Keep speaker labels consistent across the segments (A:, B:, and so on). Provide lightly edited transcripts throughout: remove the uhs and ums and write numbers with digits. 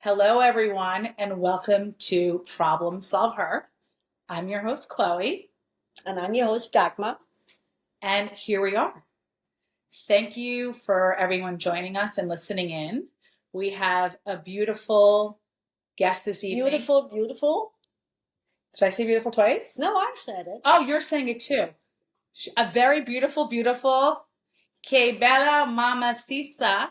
A: Hello, everyone, and welcome to Problem Solve Her. I'm your host, Chloe.
B: And I'm your host, Dagmar.
A: And here we are. Thank you for everyone joining us and listening in. We have a beautiful guest this evening.
B: Beautiful.
A: Did I say beautiful twice?
B: No, I said it.
A: Oh, you're saying it too. A very beautiful, que bella mamacita,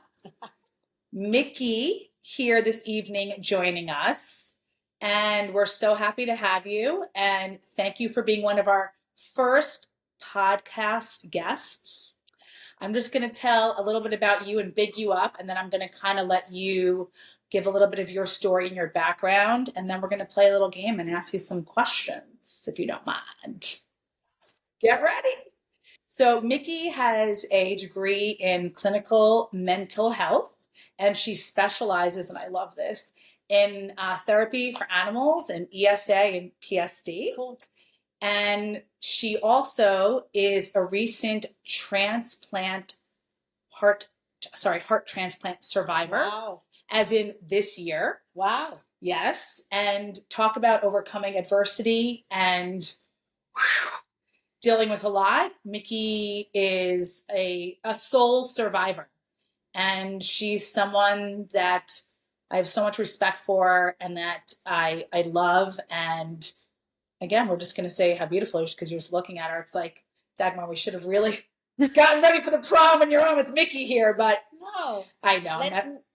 A: Mickey, here this evening joining us. And we're so happy to have you. And thank you for being one of our first podcast guests. I'm just going to tell a little bit about you and big you up. And then I'm going to kind of let you give a little bit of your story and your background. And then we're going to play a little game and ask you some questions, if you don't mind. Get ready. So Mickey has a degree in clinical mental health. And she specializes, and I love this, in therapy for animals and ESA and PSD.
B: Cool.
A: And she also is a recent heart transplant survivor.
B: Wow.
A: As in this year.
B: Wow.
A: Yes. And talk about overcoming adversity and dealing with a lot. Mickey is a soul survivor. And she's someone that I have so much respect for and that I love. And again, we're just going to say how beautiful it is because you're just looking at her. It's like, Dagmar, we should have really gotten ready for the prom on your own with Mickey here. But
B: no,
A: I know.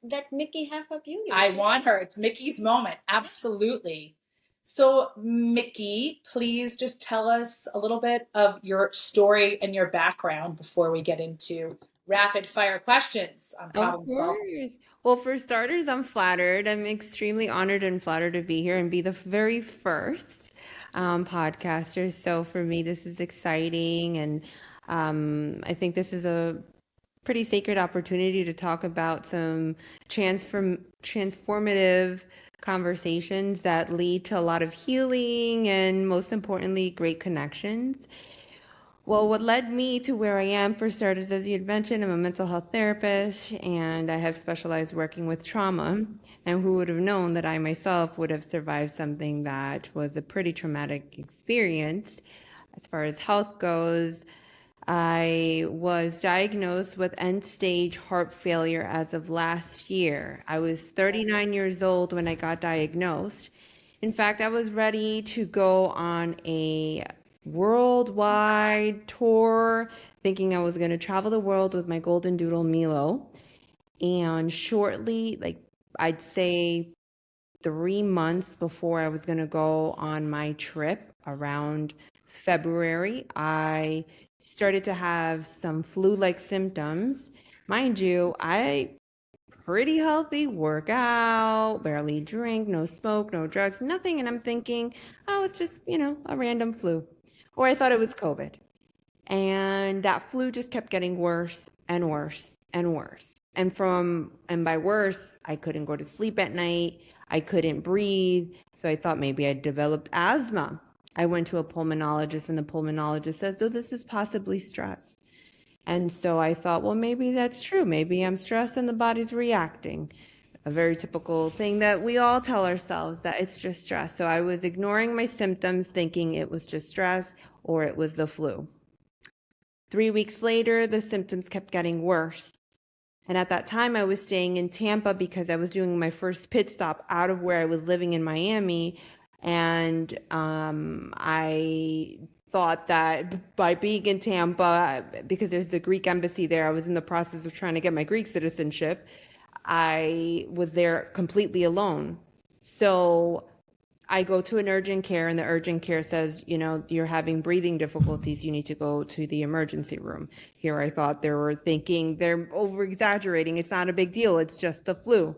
B: Let Mickey have her beauty.
A: I want her. It's Mickey's moment. Absolutely. So, Mickey, please just tell us a little bit of your story and your background before we get into rapid fire questions on problem solving.
C: Well, for starters, I'm flattered. I'm extremely honored and flattered to be here and be the very first podcaster. So for me, this is exciting. And I think this is a pretty sacred opportunity to talk about some transformative conversations that lead to a lot of healing and, most importantly, great connections. Well, what led me to where I am, for starters, as you had mentioned, I'm a mental health therapist and I have specialized working with trauma. And who would have known that I myself would have survived something that was a pretty traumatic experience. As far as health goes, I was diagnosed with end-stage heart failure as of last year. I was 39 years old when I got diagnosed. In fact, I was ready to go on a worldwide tour, thinking I was going to travel the world with my golden doodle Milo. And shortly, I'd say 3 months before I was going to go on my trip, around February, I started to have some flu-like symptoms. Mind you, I pretty healthy, work out, barely drink, no smoke, no drugs, nothing. And I'm thinking, oh, it's just, a random flu. Or I thought it was COVID. And that flu just kept getting worse and worse and worse. And by worse, I couldn't go to sleep at night. I couldn't breathe. So I thought maybe I developed asthma. I went to a pulmonologist and the pulmonologist says, oh, this is possibly stress. And so I thought, well, maybe that's true. Maybe I'm stressed and the body's reacting. A very typical thing that we all tell ourselves, that it's just stress. So I was ignoring my symptoms, thinking it was just stress or it was the flu. 3 weeks later, the symptoms kept getting worse. And at that time, I was staying in Tampa because I was doing my first pit stop out of where I was living in Miami. And I thought that by being in Tampa, because there's the Greek embassy there, I was in the process of trying to get my Greek citizenship. I was there completely alone. So I go to an urgent care and the urgent care says, you're having breathing difficulties. You need to go to the emergency room. Here I thought they were thinking they're over exaggerating. It's not a big deal. It's just the flu.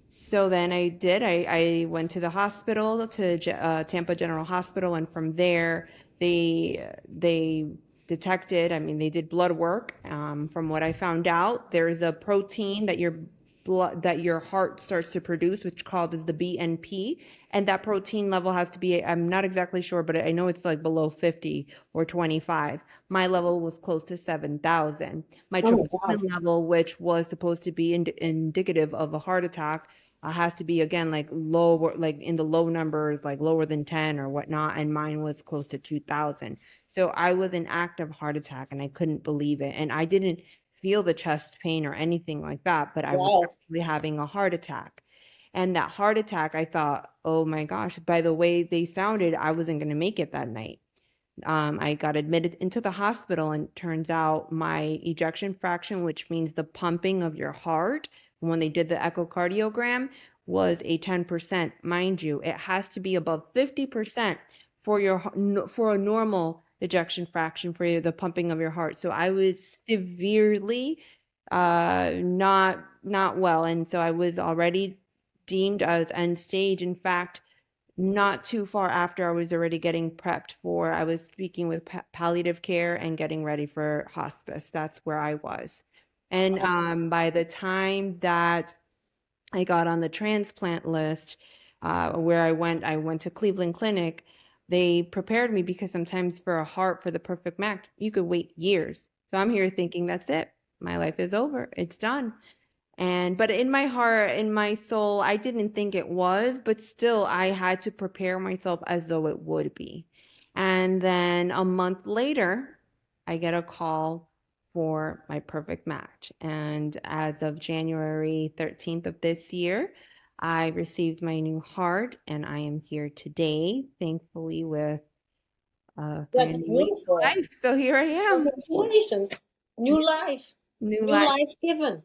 C: So then I did. I went to the hospital, to Tampa General Hospital. And from there, they detected, they did blood work. From what I found out, there is a protein that your heart starts to produce, which called as the BNP. And that protein level has to be, I'm not exactly sure, but I know it's like below 50 or 25. My level was close to 7,000. My troponin level, which was supposed to be indicative of a heart attack, has to be, again, like lower, like in the low numbers, like lower than 10 or whatnot. And mine was close to 2000. So I was in active heart attack and I couldn't believe it. And I didn't feel the chest pain or anything like that, but I was
B: Wow.
C: actually having a heart attack. And that heart attack, I thought, oh my gosh, by the way they sounded, I wasn't going to make it that night. I got admitted into the hospital, and it turns out my ejection fraction, which means the pumping of your heart, when they did the echocardiogram, was a 10%. Mind you, it has to be above 50% for for a normal ejection fraction for the pumping of your heart. So I was severely not well, and so I was already deemed as end stage. In fact, not too far after, I was already getting prepped for, I was speaking with palliative care and getting ready for hospice. That's where I was. And by the time that I got on the transplant list, where I went to Cleveland Clinic. They prepared me because sometimes for a heart, for the perfect match, you could wait years. So I'm here thinking, that's it. My life is over. It's done. But in my heart, in my soul, I didn't think it was, but still I had to prepare myself as though it would be. And then a month later, I get a call for my perfect match. And as of January 13th of this year, I received my new heart, and I am here today, thankfully, with a
B: That's
C: brand new
B: beautiful.
C: life. So here I am.
B: Congratulations. New life.
C: New
B: New
C: life.
B: life given.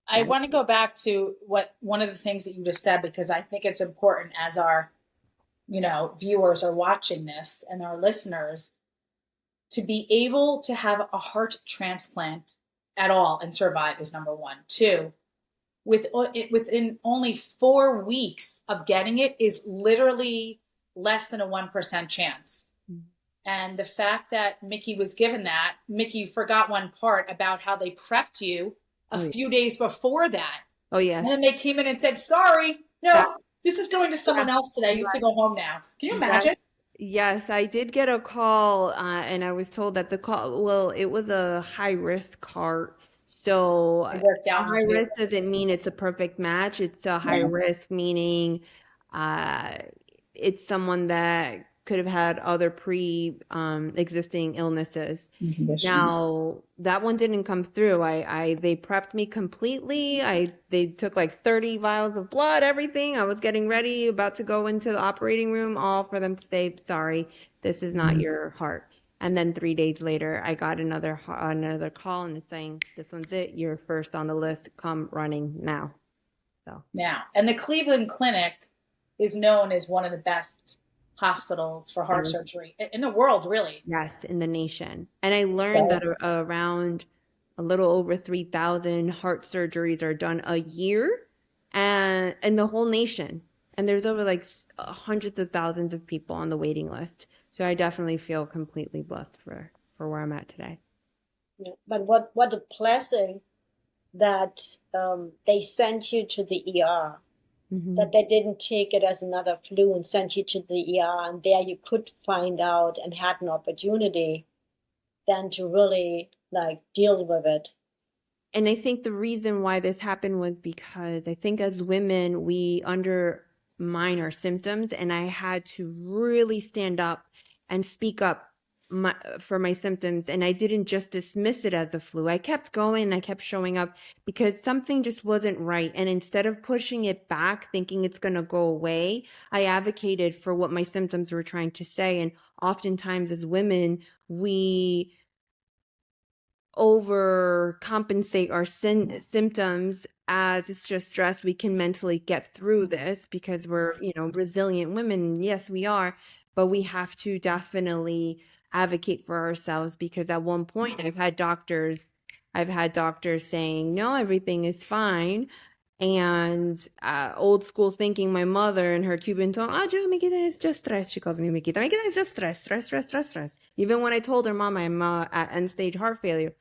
A: I want to go back to one of the things that you just said, because I think it's important as our, viewers are watching this and our listeners to be able to have a heart transplant at all and survive is number one. Two, within only 4 weeks of getting it is literally less than a 1% chance.
C: Mm-hmm.
A: And the fact that Mickey was given that, Mickey, you forgot one part about how they prepped you a few days before that.
C: Oh, yes.
A: And then they came in and said, sorry, no, this is going to someone else today. You have to go home now. Can you imagine?
C: Yes, I did get a call, and I was told that it was a high risk heart. So
A: It worked out.
C: high risk doesn't mean it's a perfect match. It's a high risk, meaning it's someone that could have had other existing illnesses. Now that one didn't come through. They prepped me completely. They took like 30 vials of blood, everything. I was getting ready, about to go into the operating room, all for them to say, sorry, this is not your heart. And then 3 days later, I got another call, and it's saying, this one's it. You're first on the list. Come running now.
A: And the Cleveland Clinic is known as one of the best hospitals for heart surgery in the world, really.
C: Yes, in the nation. And I learned that around a little over 3,000 heart surgeries are done a year, and in the whole nation. And there's over like hundreds of thousands of people on the waiting list. So I definitely feel completely blessed for where I'm at today.
B: Yeah. But what a blessing that they sent you to the ER. Mm-hmm. That they didn't take it as another flu and sent you to the ER, and there you could find out and had an opportunity then to really deal with it.
C: And I think the reason why this happened was because I think as women, we undermine our symptoms, and I had to really stand up and speak up for my symptoms. And I didn't just dismiss it as a flu. I kept going and I kept showing up because something just wasn't right. And instead of pushing it back, thinking it's going to go away, I advocated for what my symptoms were trying to say. And oftentimes as women, we overcompensate our symptoms as it's just stress. We can mentally get through this because we're, resilient women. Yes, we are. But we have to definitely advocate for ourselves, because at one point I've had doctors saying, no, everything is fine. And old school thinking, my mother and her Cuban tongue, Miquita, it's just stress. She calls me Miquita. Miquita, it's just stress. Even when I told her, Mom, I'm at end stage heart failure.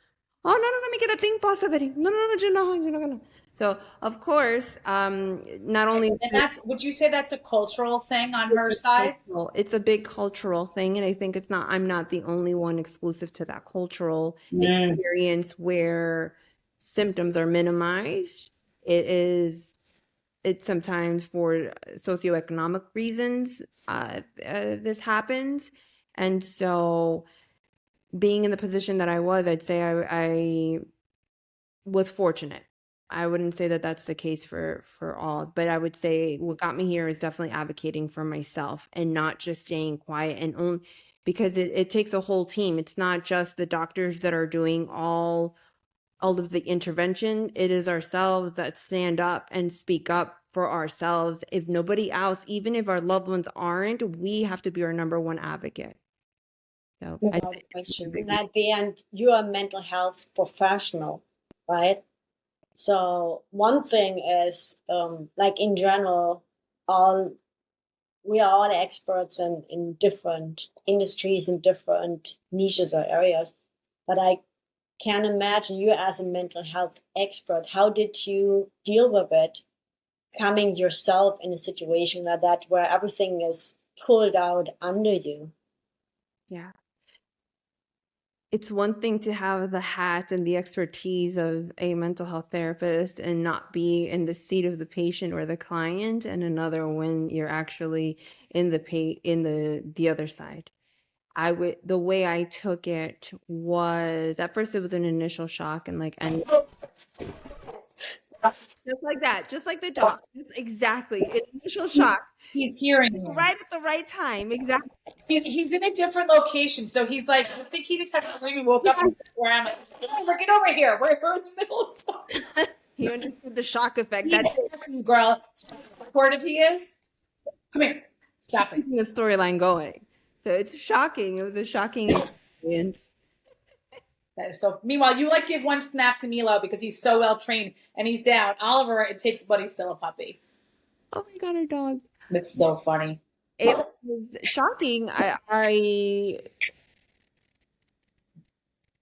C: Oh, no, Miquita, think positive. No. So, of course, not only...
A: And would you say that's a cultural thing on her side?
C: It's a big cultural thing. And I think I'm not the only one exclusive to that cultural experience where symptoms are minimized. It's it's sometimes for socioeconomic reasons this happens. And so being in the position that I was, I'd say I was fortunate. I wouldn't say that that's the case for all, but I would say what got me here is definitely advocating for myself and not just staying quiet and own, because it takes a whole team. It's not just the doctors that are doing all of the intervention. It is ourselves that stand up and speak up for ourselves. If nobody else, even if our loved ones aren't, we have to be our number one advocate. So I'd
B: Without
C: say it's
B: question.
C: very
B: And at the end, you are a mental health professional, right? So one thing is, like in general, all we are all experts in different industries and different niches or areas. But I can imagine you as a mental health expert. How did you deal with it, coming yourself in a situation like that where everything is pulled out under you?
C: Yeah. It's one thing to have the hat and the expertise of a mental health therapist and not be in the seat of the patient or the client, and another when you're actually in the other side. The way I took it was, at first it was an initial shock, and just like that, just like the dog. Exactly. Initial shock.
A: He's hearing
C: Right
A: you.
C: at the right time. Exactly.
A: He's in a different location, so he's like, I think he just had a dream and woke up and where I'm like, get over here. We're in the middle of something.
C: He understood the shock effect.
A: He's different, girl. Supportive he is. Come here. Stop it.
C: Keeping the storyline going. So it's shocking. It was a shocking experience.
A: That is so. Meanwhile, you like give one snap to Milo because he's so well trained and he's down. Oliver, it takes, but he's still a puppy.
C: Oh my God, our dogs.
A: It's so funny.
C: It was shocking.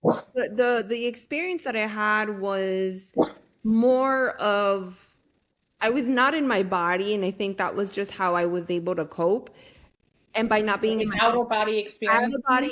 C: The experience that I had was more of, I was not in my body, and I think that was just how I was able to cope. And by not being in my
A: outer body experience.
C: outer body,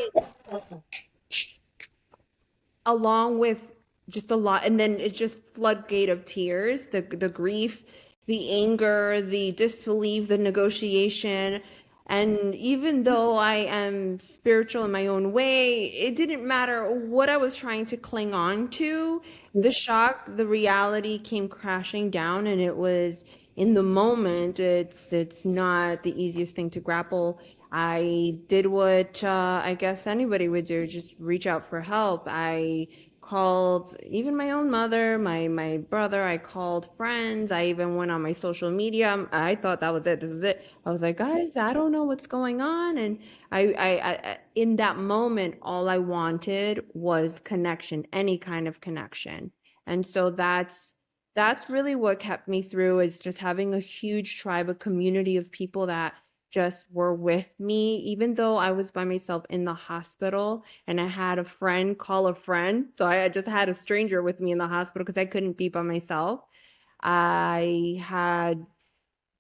C: along with just a lot, and then it's just floodgate of tears, the grief, the anger, the disbelief, the negotiation. And even though I am spiritual in my own way, it didn't matter what I was trying to cling on to. The shock, the reality came crashing down, and it was in the moment. It's not the easiest thing to grapple. I did what I guess anybody would do, just reach out for help. I called even my own mother, my brother. I called friends. I even went on my social media. I thought that was it. This is it. I was like, guys, I don't know what's going on. And I in that moment, all I wanted was connection, any kind of connection. And so that's really what kept me through, is just having a huge tribe, a community of people that just were with me, even though I was by myself in the hospital and I had a friend call a friend. So I just had a stranger with me in the hospital because I couldn't be by myself. I had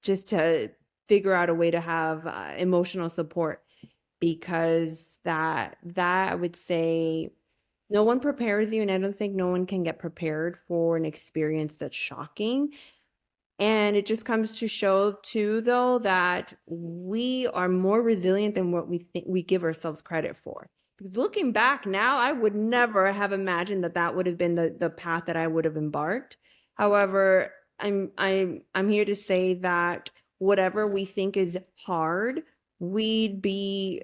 C: just to figure out a way to have emotional support, because that I would say no one prepares you, and I don't think no one can get prepared for an experience that's shocking. And it just comes to show too, though, that we are more resilient than what we think we give ourselves credit for. Because looking back now, I would never have imagined that that would have been the path that I would have embarked. However, I'm here to say that whatever we think is hard, we'd be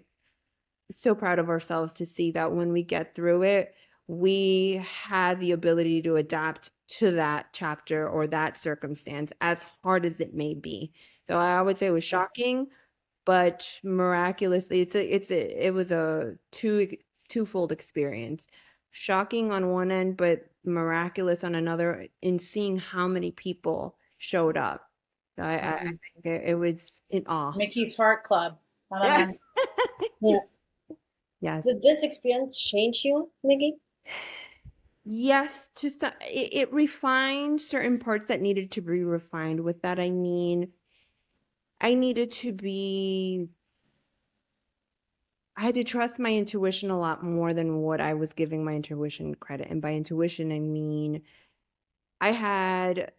C: so proud of ourselves to see that when we get through it, we had the ability to adapt to that chapter or that circumstance, as hard as it may be. So I would say it was shocking, but miraculously, it was a twofold experience. Shocking on one end, but miraculous on another, in seeing how many people showed up. So I think it was in awe.
A: Mickey's Heart Club.
C: Yes.
B: Yeah.
C: Yes.
B: Did this experience change you, Mickey?
C: Yes, just it refined certain parts that needed to be refined. With that, I mean, I needed to be, I had to trust my intuition a lot more than what I was giving my intuition credit. And by intuition, I mean, I had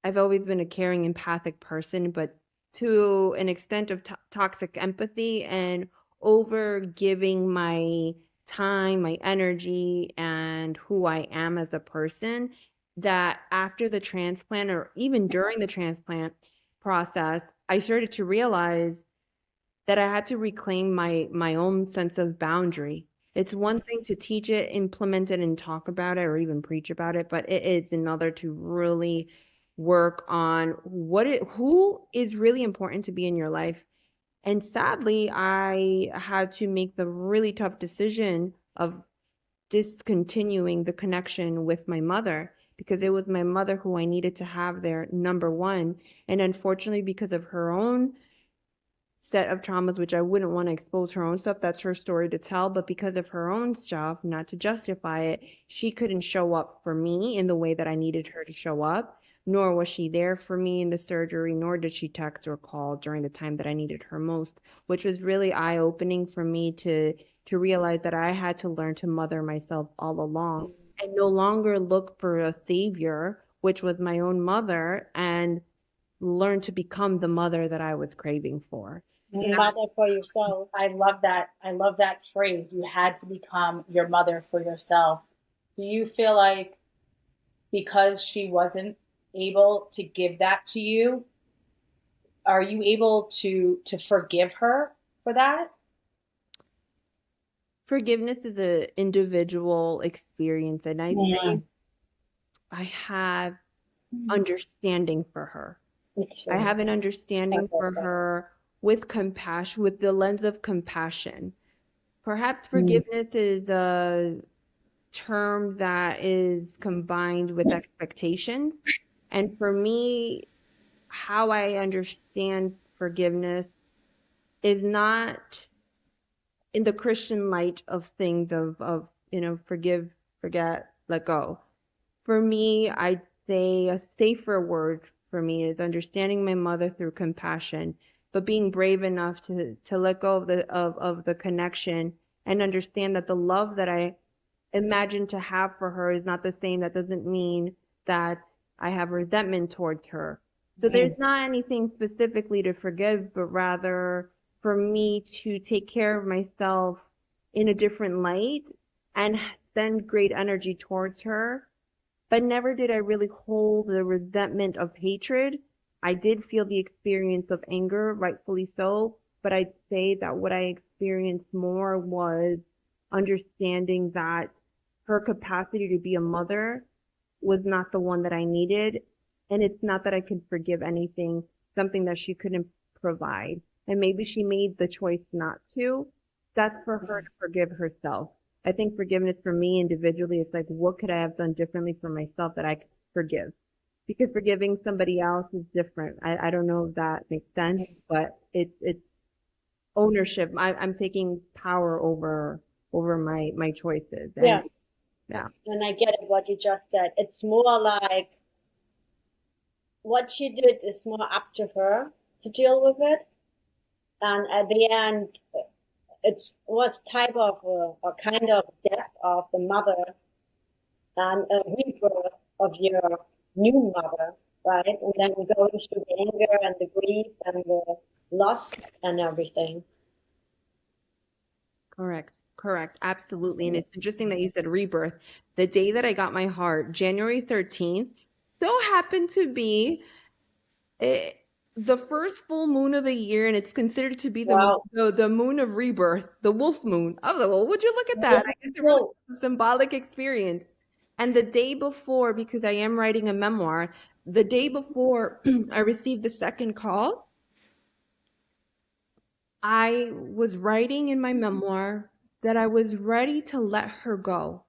C: I've always been a caring, empathic person, but to an extent of toxic empathy and over giving my time, my energy, and who I am as a person, that after the transplant or even during the transplant process, I started to realize that I had to reclaim my own sense of boundary. It's one thing to teach it, implement it, and talk about it, or even preach about it, but it is another to really work on who is really important to be in your life. And sadly, I had to make the really tough decision of discontinuing the connection with my mother because it was my mother who I needed to have there, number one. And unfortunately, because of her own set of traumas, which I wouldn't want to expose her own stuff. That's her story to tell. But because of her own stuff, not to justify it, she couldn't show up for me in the way that I needed her to show up, nor was she there for me in the surgery, nor did she text or call during the time that I needed her most, which was really eye-opening for me to realize that I had to learn to mother myself all along and no longer look for a savior, which was my own mother, and learn to become the mother that I was craving for.
B: Mother for yourself.
A: I love that. I love that phrase. You had to become your mother for yourself. Do you feel like because she wasn't able to give that to you, are you able to forgive her for that?
C: Forgiveness is an individual experience, and I say I have understanding for her. I have an understanding for her with compassion, with the lens of compassion. Perhaps forgiveness is a term that is combined with expectations. And for me, how I understand forgiveness is not in the Christian light of things of forgive, forget, let go. For me, I'd say a safer word for me is understanding my mother through compassion, but being brave enough to let go of the connection and understand that the love that I imagine to have for her is not the same. That doesn't mean that I have resentment towards her. So there's not anything specifically to forgive, but rather for me to take care of myself in a different light and send great energy towards her. But never did I really hold the resentment of hatred. I did feel the experience of anger, rightfully so, but I'd say that what I experienced more was understanding that her capacity to be a mother was not the one that I needed. And it's not that I could forgive anything, something that she couldn't provide. And maybe she made the choice not to. That's for her to forgive herself. I think forgiveness for me individually is like, what could I have done differently for myself that I could forgive? Because forgiving somebody else is different. I don't know if that makes sense, but it's ownership. I'm taking power over my choices. And, yeah.
B: And I get it, what you just said. It's more like what she did is more up to her to deal with it. And at the end, it's what type of or kind of death of the mother and a rebirth of your new mother, right? And then going through the anger and the grief and the loss and everything.
C: Correct. Absolutely. And it's interesting that you said rebirth. The day that I got my heart, January 13th, so happened to be the first full moon of the year, and it's considered to be the moon of rebirth, the wolf moon. I was like, well, would you look at that? I guess it really was a symbolic experience. And the day before, because I am writing a memoir, the day before I received the second call, I was writing in my memoir that I was ready to let her go,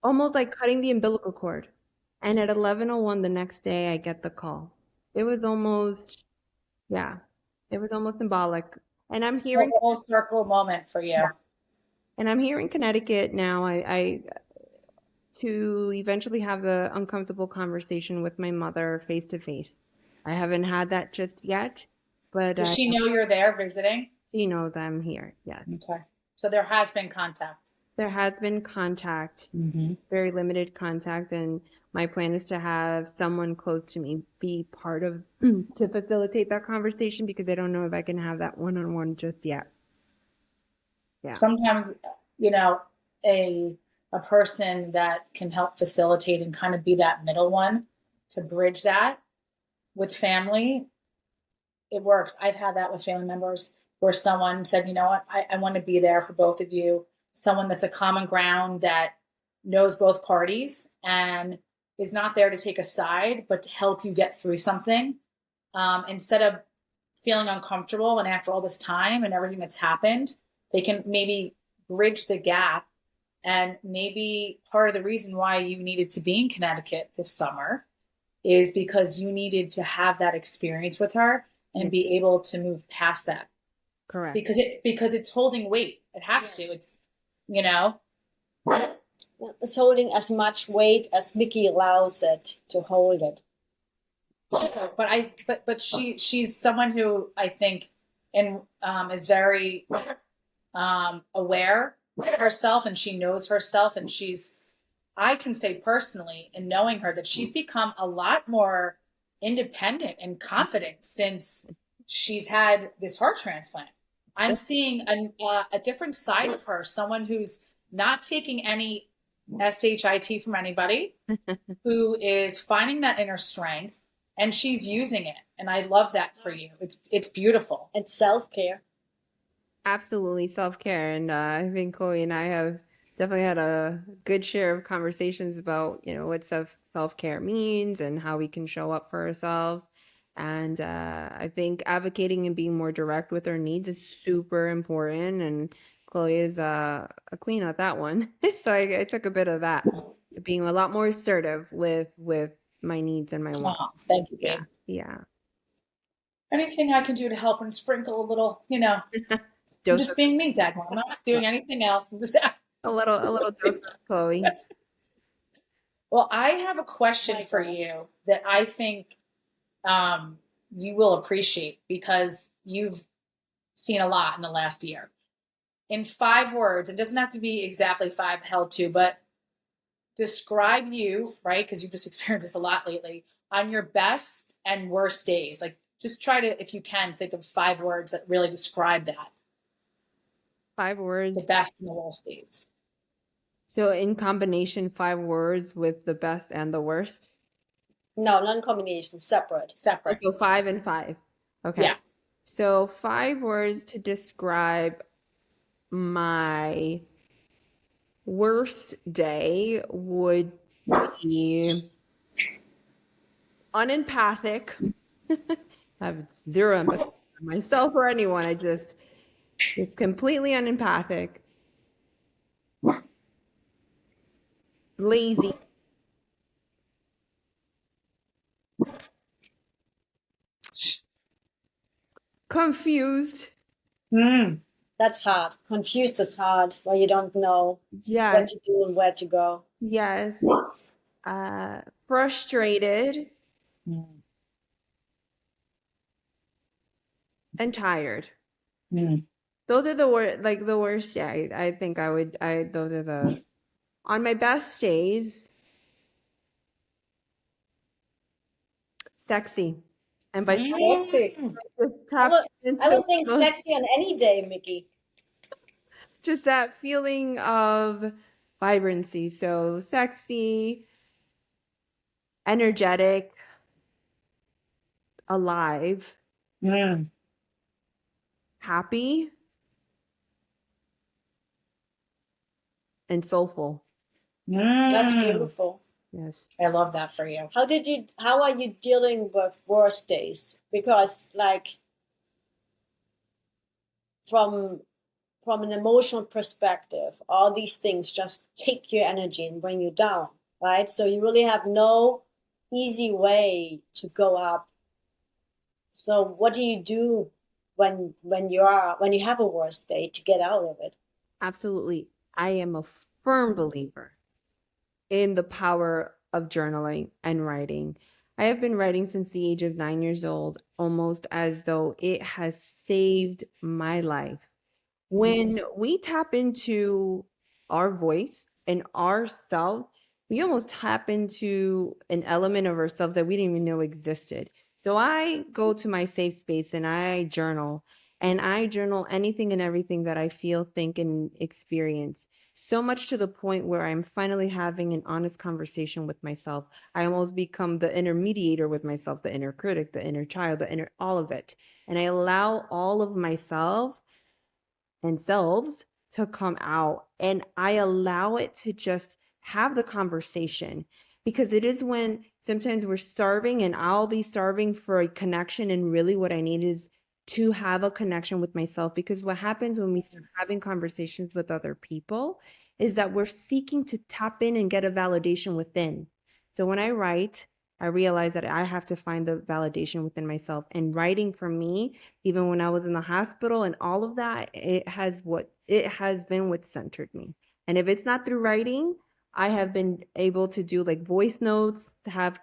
C: almost like cutting the umbilical cord. And at 11:01 the next day, I get the call. It was almost symbolic. And I'm here in
A: a full circle moment for you.
C: Yeah. And I'm here in Connecticut now. I to eventually have the uncomfortable conversation with my mother face to face. I haven't had that just yet, but
A: does she know you're there visiting?
C: She knows I'm here. Yes.
A: Okay. So there has been contact.
C: There has been contact, very limited contact, and my plan is to have someone close to me be part of to facilitate that conversation, because I don't know if I can have that one-on-one just yet. Yeah.
A: Sometimes, a person that can help facilitate and kind of be that middle one to bridge that with family, it works. I've had that with family members where someone said, you know what, I want to be there for both of you. Someone that's a common ground that knows both parties and is not there to take a side, but to help you get through something. Instead of feeling uncomfortable, and after all this time and everything that's happened, they can maybe bridge the gap. And maybe part of the reason why you needed to be in Connecticut this summer is because you needed to have that experience with her and be able to move past that.
C: Correct.
A: Because it's holding weight. It has to. It's,
B: It's holding as much weight as Mickey allows it to hold it.
A: But she's someone who I think is very aware of herself, and she knows herself, and I can say personally, in knowing her, that she's become a lot more independent and confident since she's had this heart transplant. I'm seeing a different side of her, someone who's not taking any SHIT from anybody, who is finding that inner strength, and she's using it. And I love that for you. It's beautiful.
B: It's self-care.
C: Absolutely self-care. And I think Chloe and I have definitely had a good share of conversations about, what self-care means and how we can show up for ourselves. And I think advocating and being more direct with our needs is super important. And Chloe is a queen at that one. So I took a bit of that, being a lot more assertive with my needs and my wants.
A: Oh, thank you, babe.
C: Yeah.
A: Anything I can do to help and sprinkle a little, I'm just being me, Dad. I'm not doing anything else. I'm just
C: a little dose of Chloe.
A: Well, I have a question for you that I think you will appreciate, because you've seen a lot in the last year. In 5 words, it doesn't have to be exactly 5 held to, but describe you, right? Because you've just experienced this a lot lately, on your best and worst days. Like, just try to, if you can, think of 5 words that really describe that.
C: 5 words.
A: The best and the worst days.
C: So in combination, 5 words with the best and the worst?
B: No, not in combination, separate.
A: Separate.
C: So 5 and 5. Okay.
A: Yeah.
C: So 5 words to describe my worst day would be unempathic. I have 0 empathy for myself or anyone. It's completely unempathic. Lazy. Confused.
B: That's hard. Confused is hard, where you don't know what to do and where to go.
C: Yes. Frustrated. And tired. Those are the worst. Yeah, I think those are the, on my best days, sexy. And by
B: sexy. I would think sexy on any day, Mickey.
C: Just that feeling of vibrancy. So sexy, energetic, alive, happy, and soulful.
B: That's beautiful.
C: Yes.
A: I love that for you.
B: How are you dealing with worst days? Because from an emotional perspective, all these things just take your energy and bring you down, right? So you really have no easy way to go up. So what do you do when you have a worst day to get out of it?
C: Absolutely. I am a firm believer in the power of journaling and writing. I have been writing since the age of 9 years old, almost as though it has saved my life. When we tap into our voice and ourself, we almost tap into an element of ourselves that we didn't even know existed. So I go to my safe space and I journal anything and everything that I feel, think, and experience. So much to the point where I'm finally having an honest conversation with myself. I almost become the intermediator with myself, the inner critic, the inner child, all of it. And I allow all of myself and selves to come out, and I allow it to just have the conversation, because it is when sometimes we're starving, and I'll be starving for a connection, and really what I need is to have a connection with myself. Because what happens when we start having conversations with other people is that we're seeking to tap in and get a validation within. So when I write, I realize that I have to find the validation within myself. And writing for me, even when I was in the hospital and all of that, it has been what centered me. And if it's not through writing, I have been able to do like voice notes, have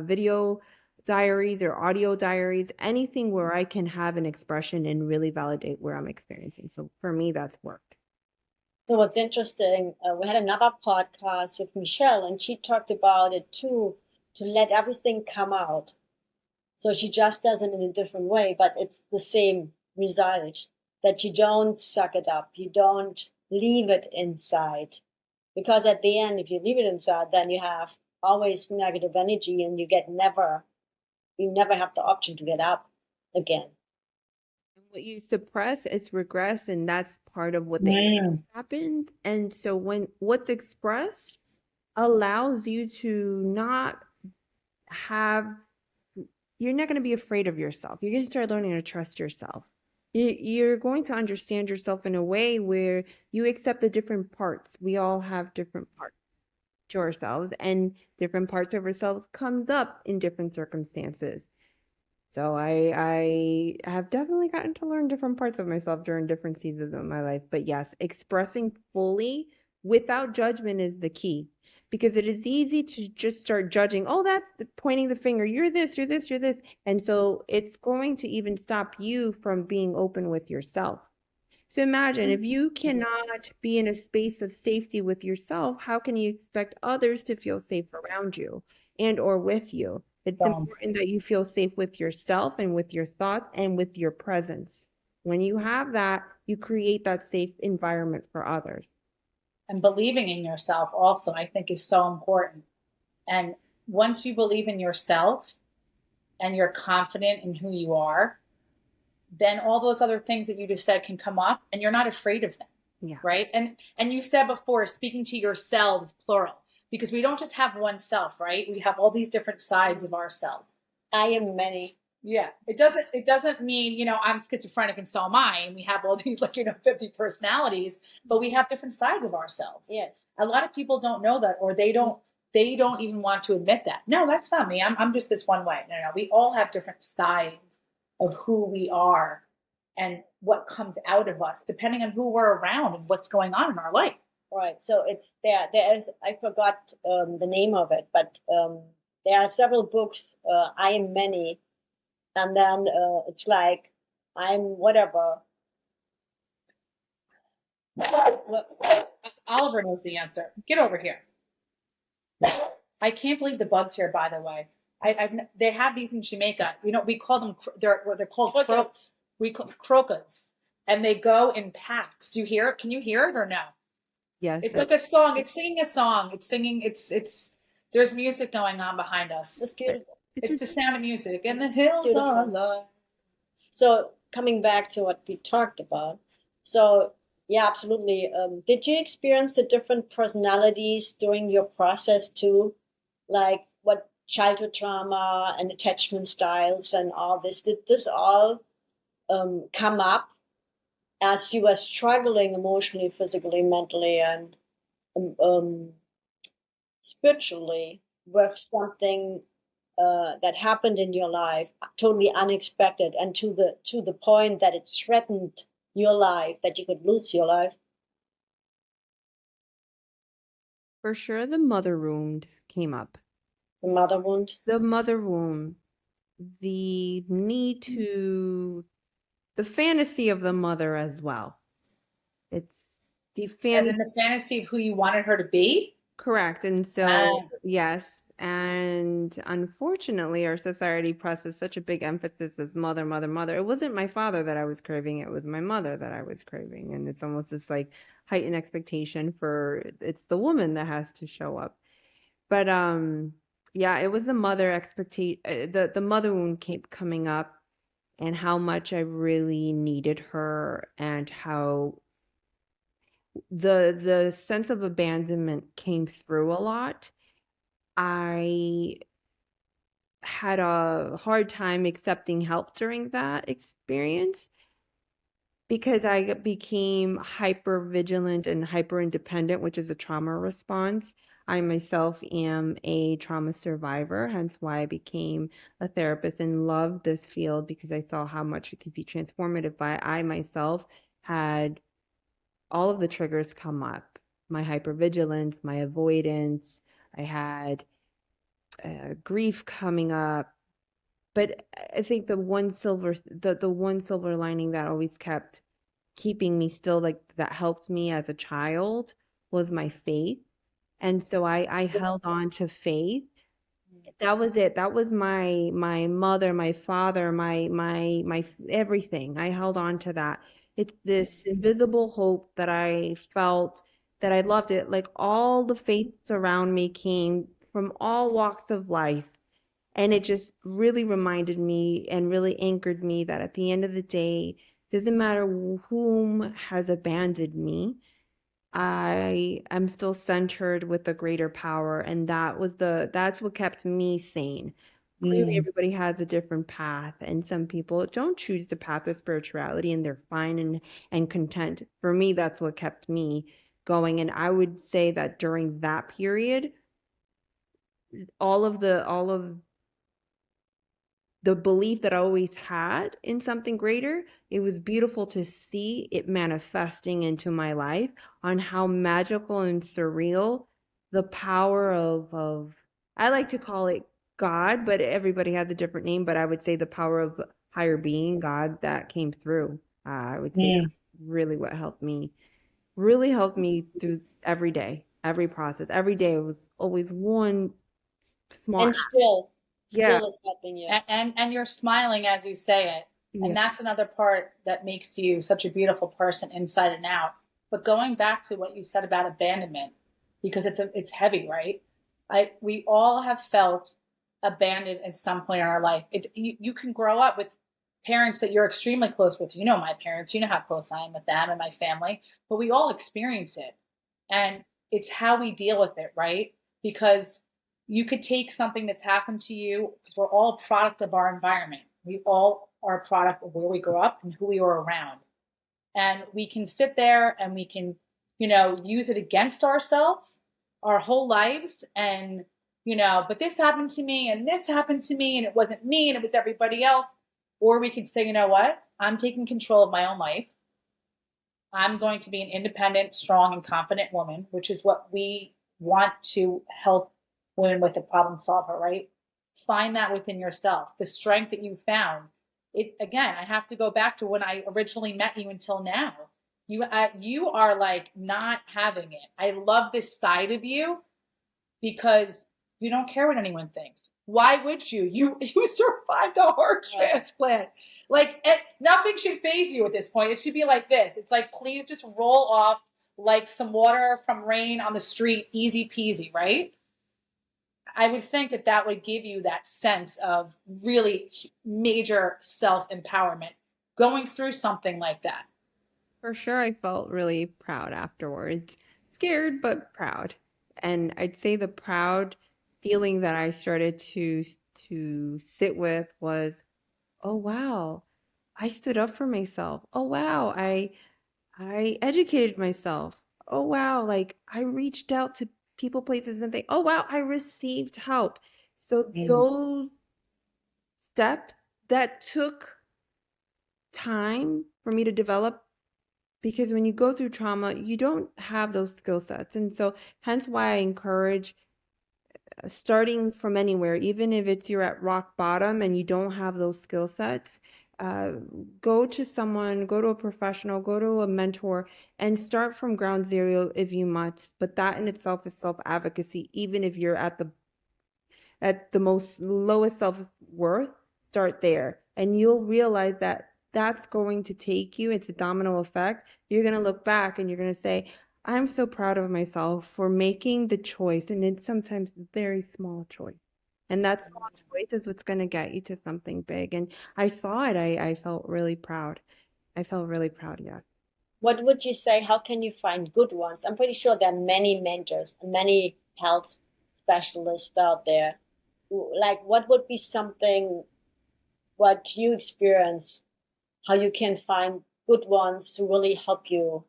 C: video diaries or audio diaries, anything where I can have an expression and really validate where I'm experiencing. So for me, that's worked.
B: So what's interesting, we had another podcast with Michelle, and she talked about it too, to let everything come out. So she just does it in a different way, but it's the same result, that you don't suck it up. You don't leave it inside. Because at the end, if you leave it inside, then you have always negative energy, and you never have the option to get up again.
C: What you suppress is regress, and that's part of what the happens. And so when what's expressed allows you to not have, you're not going to be afraid of yourself. You're going to start learning to trust yourself. You're going to understand yourself in a way where you accept the different parts. We all have different parts to ourselves, and different parts of ourselves comes up in different circumstances. So I have definitely gotten to learn different parts of myself during different seasons of my life. But yes, expressing fully without judgment is the key, because it is easy to just start judging. Oh, that's pointing the finger. You're this, you're this, you're this. And so it's going to even stop you from being open with yourself. So imagine if you cannot be in a space of safety with yourself, how can you expect others to feel safe around you and or with you? It's important that you feel safe with yourself and with your thoughts and with your presence. When you have that, you create that safe environment for others.
A: And believing in yourself also, I think, is so important. And once you believe in yourself and you're confident in who you are, then all those other things that you just said can come up, and you're not afraid of them.
C: Yeah.
A: Right. And you said before, speaking to yourselves, plural, because we don't just have one self, right? We have all these different sides of ourselves.
B: I am many.
A: Yeah. It doesn't mean, I'm schizophrenic and so am I. And we have all these 50 personalities, but we have different sides of ourselves.
B: Yes.
A: A lot of people don't know that, or they don't even want to admit that. No, that's not me. I'm just this one way. No. We all have different sides of who we are and what comes out of us, depending on who we're around and what's going on in our life.
B: Right. So it's there is, I forgot the name of it, but there are several books, I am many, and then it's like, I'm whatever.
A: Well, Oliver knows the answer. Get over here. I can't believe the bugs here, by the way. They have these in Jamaica. We call them, they're called crocus. We call crocus, and they go in packs. Do you hear it? Can you hear it or no?
C: Yes.
A: It's like a song. It's singing a song. It's singing. It's. There's music going on behind us.
B: It's beautiful.
A: It's the sound of music, and the hills are alive.
B: So coming back to what we talked about, so yeah, absolutely. Did you experience the different personalities during your process too, like what childhood trauma and attachment styles and all this? Did this all come up as you were struggling emotionally, physically, mentally, and spiritually with something that happened in your life, totally unexpected, and to the point that it threatened your life, that you could lose your life?
C: For sure, the mother wound came up.
B: The mother wound?
C: The mother wound. The need to, the fantasy of the mother as well. It's the fantasy.
A: As in the fantasy of who you wanted her to be?
C: Correct. And so,
A: Ah,
C: yes. And unfortunately, our society presses such a big emphasis as mother, mother, mother. It wasn't my father that I was craving, it was my mother that I was craving. And it's almost this like heightened expectation for it's the woman that has to show up. But yeah, it was the mother expectation, the mother wound kept coming up and how much I really needed her and how the sense of abandonment came through a lot. I had a hard time accepting help during that experience because I became hyper vigilant and hyper independent, which is a trauma response. I myself am a trauma survivor, hence why I became a therapist and loved this field because I saw how much it could be transformative. But I myself had all of the triggers come up, my hypervigilance, my avoidance. I had grief coming up. But I think the one silver lining that always kept keeping me still, like that helped me as a child, was my faith. And so I held on to faith. That was it. That was my mother, my father, my everything. I held on to that. It's this invisible hope that I felt, that I loved it. Like all the faiths around me came from all walks of life. And it just really reminded me and really anchored me that at the end of the day, it doesn't matter whom has abandoned me, I am still centered with the greater power. And that's what kept me sane. Clearly,
B: Mm.
C: everybody has a different path, and some people don't choose the path of spirituality and they're fine and content. For me, that's what kept me going. And I would say that during that period, all of the belief that I always had in something greater, it was beautiful to see it manifesting into my life on how magical and surreal the power of I like to call it God, but everybody has a different name, but I would say the power of higher being, God, that came through. I would say
B: Mm.
C: that's really helped me through every day, every process. Every day was always one small
B: And
C: act. Yeah,
B: still is helping you.
A: and you're smiling as you say it. And
C: yeah.
A: that's another part that makes you such a beautiful person inside and out. But going back to what you said about abandonment, because it's heavy, right? We all have felt abandoned at some point in our life. You can grow up with parents that you're extremely close with. You know my parents, you know how close I am with them and my family, but we all experience it. And it's how we deal with it, right? Because you could take something that's happened to you, because we're all a product of our environment. We all are a product of where we grew up and who we were around. And we can sit there and we can, use it against ourselves our whole lives. And, but this happened to me and this happened to me and it wasn't me and it was everybody else. Or we could say, you know what? I'm taking control of my own life. I'm going to be an independent, strong, and confident woman, which is what we want to help women with, the problem solver, right? Find that within yourself, the strength that you found. It again, I have to go back to when I originally met you until now. You are like not having it. I love this side of you because you don't care what anyone thinks. Why would you? You survived a heart transplant. Like nothing should phase you at this point. It should be like this. It's like please just roll off like some water from rain on the street, easy peasy, right? I would think that that would give you that sense of really major self empowerment going through something like that.
C: For sure, I felt really proud afterwards. Scared, but proud. And I'd say the proud feeling that I started to sit with was, oh wow, I stood up for myself. Oh wow, I educated myself. Oh wow, like I reached out to people, places, and things. Oh wow, I received help. So
B: Mm.
C: those steps that took time for me to develop, because when you go through trauma, you don't have those skill sets. And so, hence why I encourage starting from anywhere, even if it's you're at rock bottom and you don't have those skill sets, go to someone, go to a professional, go to a mentor, and start from ground zero if you must. But that in itself is self-advocacy. Even if you're at the most lowest self-worth, start there. And you'll realize that that's going to take you, it's a domino effect. You're going to look back and you're going to say, I'm so proud of myself for making the choice. And it's sometimes a very small choice. And that small choice is what's going to get you to something big. And I saw it. I felt really proud. I felt really proud, yes.
B: What would you say? How can you find good ones? I'm pretty sure there are many mentors, many health specialists out there. Like, what would be something, what you experience, how you can find good ones to really help you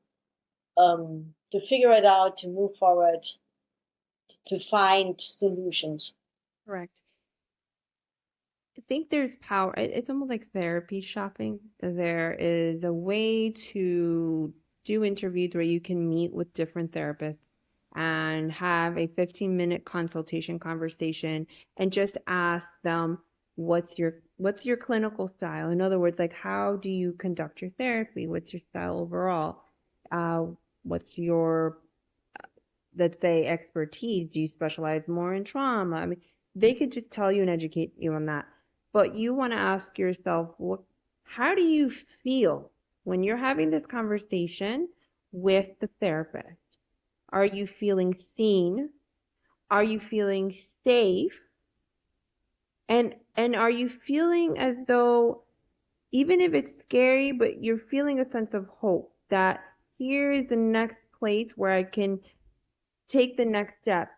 B: to figure it out, to move forward, to find solutions?
C: Correct. I think there's power. It's almost like therapy shopping. There is a way to do interviews where you can meet with different therapists and have a 15-minute consultation conversation and just ask them what's your clinical style? In other words, like how do you conduct your therapy? What's your style overall? What's your, let's say, expertise? Do you specialize more in trauma? I mean, they could just tell you and educate you on that. But you want to ask yourself, how do you feel when you're having this conversation with the therapist? Are you feeling seen? Are you feeling safe? And are you feeling as though, even if it's scary, but you're feeling a sense of hope that here is the next place where I can take the next step?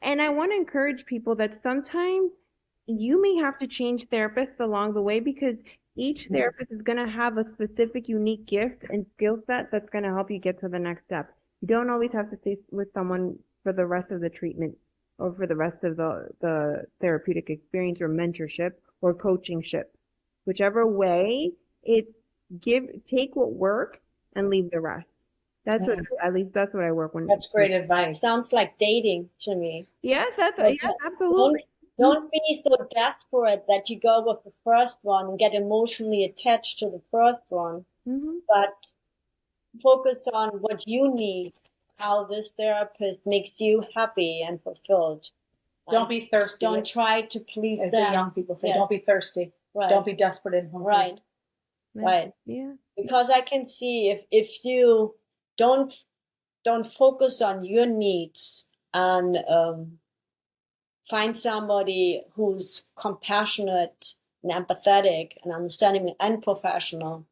C: And I want to encourage people that sometimes you may have to change therapists along the way because each therapist is going to have a specific, unique gift and skill set that's going to help you get to the next step. You don't always have to stay with someone for the rest of the treatment or for the rest of the therapeutic experience or mentorship or coachingship. Whichever way, take what works and leave the rest. That's at least that's what I work when.
B: That's great advice. Sounds like dating to me.
C: Yes,
B: But
C: yes, absolutely.
B: don't be so desperate that you go with the first one and get emotionally attached to the first one, but focus on what you need, how this therapist makes you happy and fulfilled.
A: Don't be thirsty.
B: Don't try to please
A: As
B: them.
A: the young people say,
B: Yes.
A: don't be thirsty.
B: Right.
A: Don't be desperate and hungry.
B: Right. Right.
C: Yeah.
B: Because I can see if you don't focus on your needs and find somebody who's compassionate and empathetic and understanding and professional,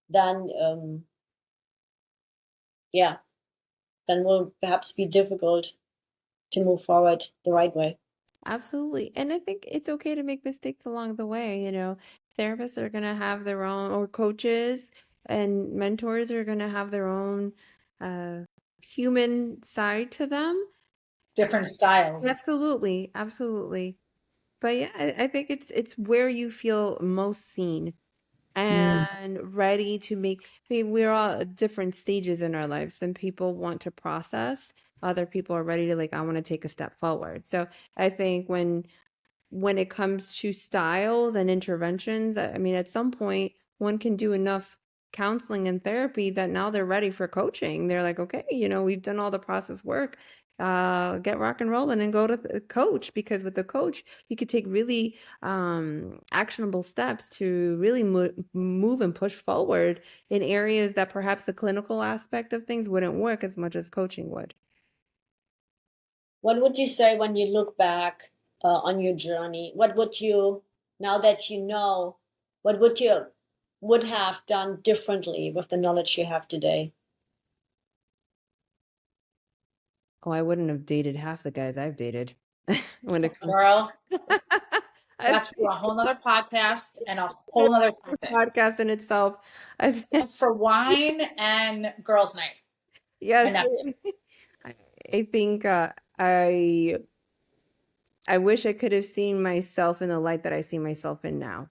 B: then then will perhaps be difficult to move forward the right way.
C: Absolutely. And I think it's okay to make mistakes along the way. Therapists are going to have their own, or coaches and mentors are going to have their own human side to them.
A: Different styles.
C: Absolutely. Absolutely. But yeah, I think it's where you feel most seen and ready to make. I mean, we're all at different stages in our lives. Some people want to process, other people are ready to, like, I want to take a step forward. So I think when it comes to styles and interventions, I mean, at some point one can do enough counseling and therapy that now they're ready for coaching. They're like, okay, we've done all the process work. Get rock and rolling and go to the coach, because with the coach you could take really actionable steps to really move and push forward in areas that perhaps the clinical aspect of things wouldn't work as much as coaching would.
B: What would you say when you look back on your journey? What would you, now that you know, what would have done differently with the knowledge you have today?
C: Oh, I wouldn't have dated half the guys I've dated. When it comes
A: Girl, that's for a whole nother podcast and a whole nother topic.
C: podcast in itself.
A: That's for wine and girls' night.
C: Yes,
A: And
C: I think I wish I could have seen myself in the light that I see myself in now.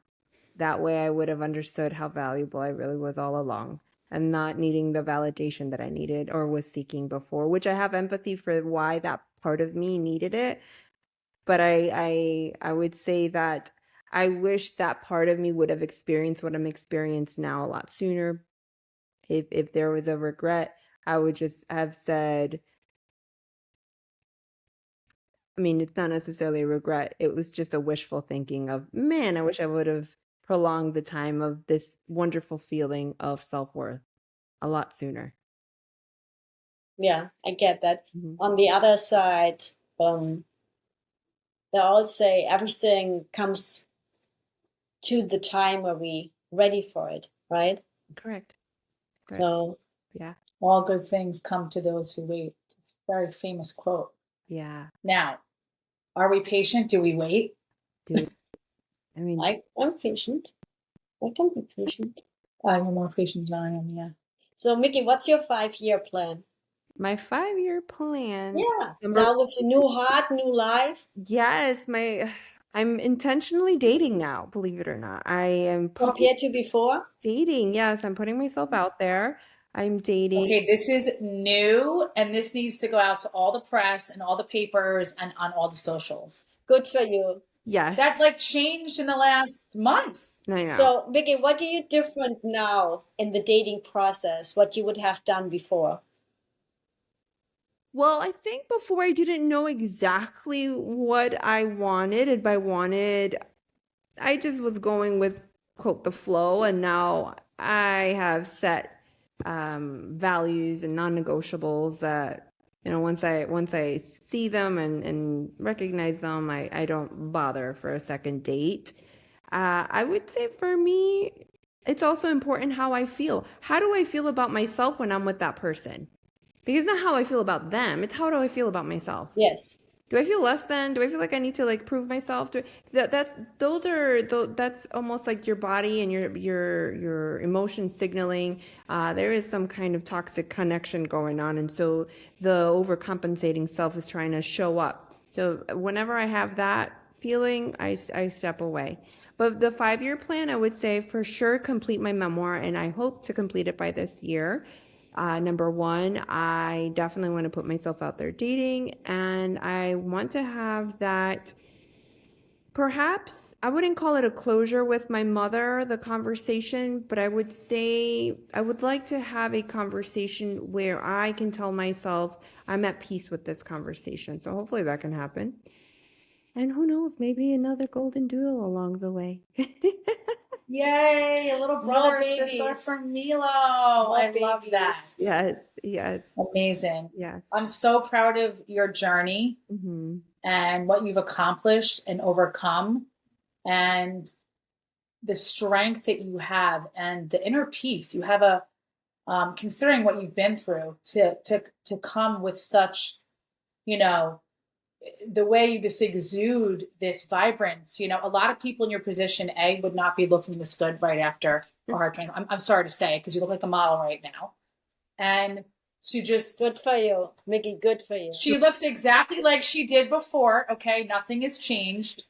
C: That way I would have understood how valuable I really was all along and not needing the validation that I needed or was seeking before, which I have empathy for why that part of me needed it. But I would say that I wish that part of me would have experienced what I'm experiencing now a lot sooner. If there was a regret, I would just have said, I mean, it's not necessarily a regret. It was just a wishful thinking of, man, I wish I would have prolonged the time of this wonderful feeling of self-worth a lot sooner.
B: Yeah, I get that.
C: Mhm.
B: On the other side, they all say everything comes to the time where we ready for it, right?
C: Correct.
B: So
C: Yeah.
A: All good things come to those who wait. It's a very famous quote.
C: Yeah.
A: Now, are we patient? Do we wait?
C: Dude. I mean,
B: I'm patient. I can be patient.
A: You're more patient than I am, yeah.
B: So Mickey, what's your 5-year plan?
C: my 5-year plan.
B: Yeah.
C: Number
B: Now with your new heart, new life.
C: Yes, I'm intentionally dating now, believe it or not. I am
B: Compared to before?
C: dating. Yes, I'm putting myself out there. I'm dating.
A: Okay, this is new, and this needs to go out to all the press and all the papers and on all the socials.
B: Good for you.
C: Yes.
A: That like changed in the last month.
C: I know.
B: So Mickey, what do you different now in the dating process? What you would have done before?
C: Well, I think before I didn't know exactly what I wanted. And by wanted, I just was going with, quote, the flow. And now I have set values and non-negotiables that, once I see them and recognize them, I don't bother for a second date. I would say for me, it's also important how I feel. How do I feel about myself when I'm with that person? Because it's not how I feel about them, it's how do I feel about myself.
B: Yes.
C: Do I feel less than? Do I feel like I need to like prove myself? That's almost like your body and your emotions signaling there is some kind of toxic connection going on, and so the overcompensating self is trying to show up. So whenever I have that feeling, I step away. But the 5-year plan, I would say for sure complete my memoir, and I hope to complete it by this year. Number one, I definitely want to put myself out there dating, and I want to have that. Perhaps I wouldn't call it a closure with my mother, the conversation, but I would say I would like to have a conversation where I can tell myself I'm at peace with this conversation. So hopefully that can happen. And who knows, maybe another golden doodle along the way.
A: Yay, a little brother
B: More
A: or sister
B: babies.
A: from Milo. I love
B: babies.
A: that.
C: Yes.
A: Amazing.
C: Yes.
A: I'm so proud of your journey
C: Mm-hmm.
A: and what you've accomplished and overcome, and the strength that you have and the inner peace you have. Considering what you've been through, to come with such, the way you just exude this vibrance. A lot of people in your position, would not be looking this good right after a heart transplant. I'm sorry to say, because you look like a model right now. And to just...
B: Good for you, Mickey, good for you.
A: She looks exactly like she did before, okay? Nothing has changed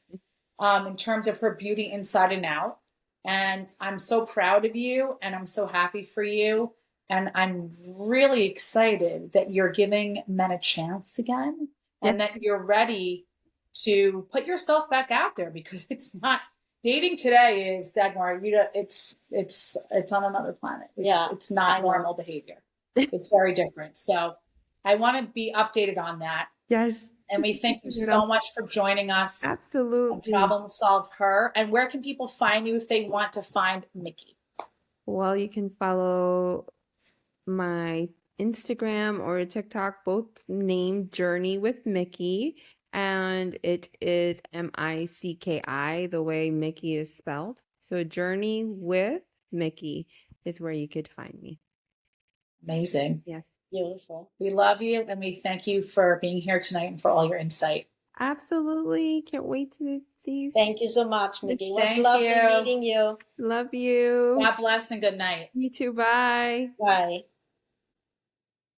A: in terms of her beauty inside and out. And I'm so proud of you, and I'm so happy for you. And I'm really excited that you're giving men a chance again, and that you're ready to put yourself back out there, because it's not... Dating today is, Dagmar, it's on another planet. It's not normal behavior. It's very different. So I want to be updated on that.
C: Yes.
A: And we thank you so much for joining us.
C: Absolutely.
A: Problem Solve Her. And where can people find you if they want to find Mickey?
C: Well, you can follow my Instagram or TikTok, both named Journey with Mickey. And it is MICKI, the way Mickey is spelled. So Journey with Mickey is where you could find me.
A: Amazing.
C: Yes.
B: Beautiful.
A: We love you, and we thank you for being here tonight and for all your insight.
C: Absolutely. Can't wait to see you.
B: Thank you so much, Mickey. It was
A: Thank
B: lovely
A: you.
B: meeting you.
C: Love you.
A: God bless and good night.
C: You too. Bye.
B: Bye.